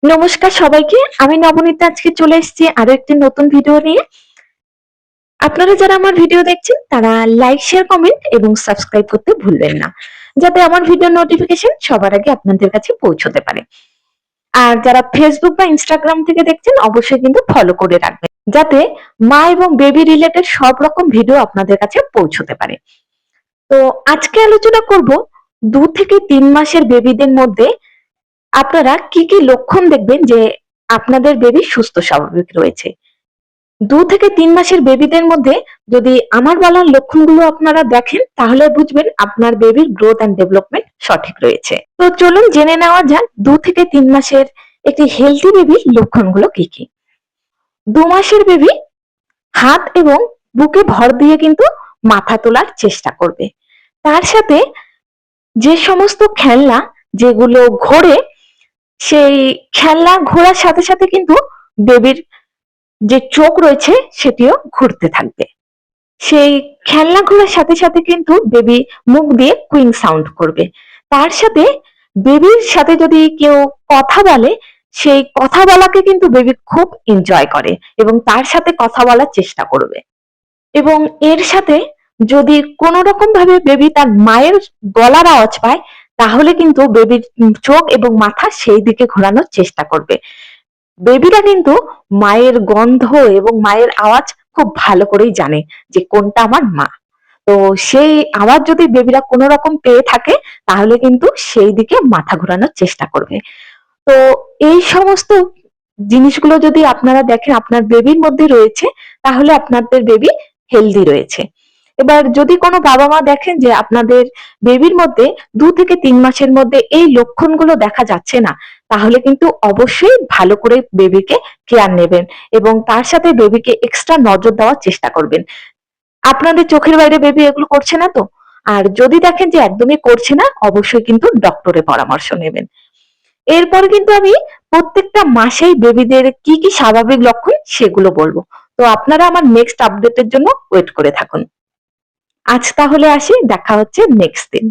নমস্কার সবাইকে। আমি নবনীতা আজকে চলে এসেছি আরো একটি নতুন ভিডিও নিয়ে। আপনারা যারা আমার ভিডিও দেখছেন তারা লাইক, শেয়ার, কমেন্ট এবং সাবস্ক্রাইব করতে ভুলবেন না, যাতে আমার ভিডিও নোটিফিকেশন সবার আগে আপনাদের কাছে পৌঁছতে পারে। আর যারা ফেসবুক বা ইনস্টাগ্রাম থেকে দেখছেন অবশ্যই কিন্তু ফলো করে রাখবেন, যাতে মা এবং বেবি রিলেটেড সব রকম ভিডিও আপনাদের কাছে পৌঁছতে পারে। তো আজকে আলোচনা করব 2 থেকে 3 মাসের বেবিদের মধ্যে আপনারা কি কি লক্ষণ দেখবেন যে আপনাদের বেবি সুস্থ স্বাভাবিক রয়েছে। 2 থেকে 3 মাসের বেবিদের মধ্যে যদি আমার বলা লক্ষণগুলো আপনারা দেখেন তাহলে বুঝবেন আপনার বেবির গ্রোথ অ্যান্ড ডেভেলপমেন্ট সঠিক রয়েছে। তো চলুন জেনে নেওয়া যাক 2 থেকে 3 মাসের একটি হেলথি বেবির লক্ষণগুলো কি কি। 2 মাসের বেবি হাত এবং বুকে ভর দিয়ে কিন্তু মাথা তোলার চেষ্টা করবে। তার সাথে যে সমস্ত খেলনা যেগুলো ঘোরে, সেই খেলনা ঘোরার সাথে সাথে কিন্তু বেবির যে চোখ রয়েছে সেটিও ঘুরতে থাকবে। সেই খেলনা ঘোরার সাথে সাথে কিন্তু বেবি মুখ দিয়ে কুইং সাউন্ড করবে। তার সাথে বেবির সাথে যদি কেউ কথা বলে, সেই কথা বলাকে কিন্তু বেবি খুব এনজয় করে এবং তার সাথে কথা বলার চেষ্টা করবে। এবং এর সাথে যদি কোনো রকম ভাবে বেবি তার মায়ের গলার আওয়াজ পায়, তাহলে কিন্তু বেবির চোখ এবং মাথা সেই দিকে ঘোরানোর চেষ্টা করবে। বেবিরা কিন্তু মায়ের গন্ধ এবং মায়ের আওয়াজ খুব ভালো করেই জানে যে কোনটা আমার মা। তো সেই আওয়াজ যদি বেবিরা কোনো রকম পেয়ে থাকে, তাহলে কিন্তু সেই দিকে মাথা ঘোরানোর চেষ্টা করবে। তো এই সমস্ত জিনিসগুলো যদি আপনারা দেখেন আপনার বেবির মধ্যে রয়েছে, তাহলে আপনাদের বেবি হেলদি রয়েছে। এবার যদি কোনো বাবা মা দেখেন যে আপনাদের বেবির মধ্যে 2 থেকে 3 মাসের মধ্যে এই লক্ষণগুলো দেখা যাচ্ছে না, তাহলে কিন্তু অবশ্যই ভালো করে বেবিকে কেয়ার নেবেন এবং তার সাথে বেবিকে এক্সট্রা নজর দেওয়ার চেষ্টা করবেন। আপনাদের চোখের বাইরে বেবি এগুলো করছে না তো? আর যদি দেখেন যে একদমই করছে না, অবশ্যই কিন্তু ডক্টরের পরামর্শ নেবেন। এরপর কিন্তু আমি প্রত্যেকটা মাসেই বেবিদের কি কি স্বাভাবিক লক্ষণ সেগুলো বলবো। তো আপনারা আমার নেক্সট আপডেটের জন্য ওয়েট করে থাকুন। আজ তাহলে আসি, দেখা হচ্ছে নেক্সট দিন।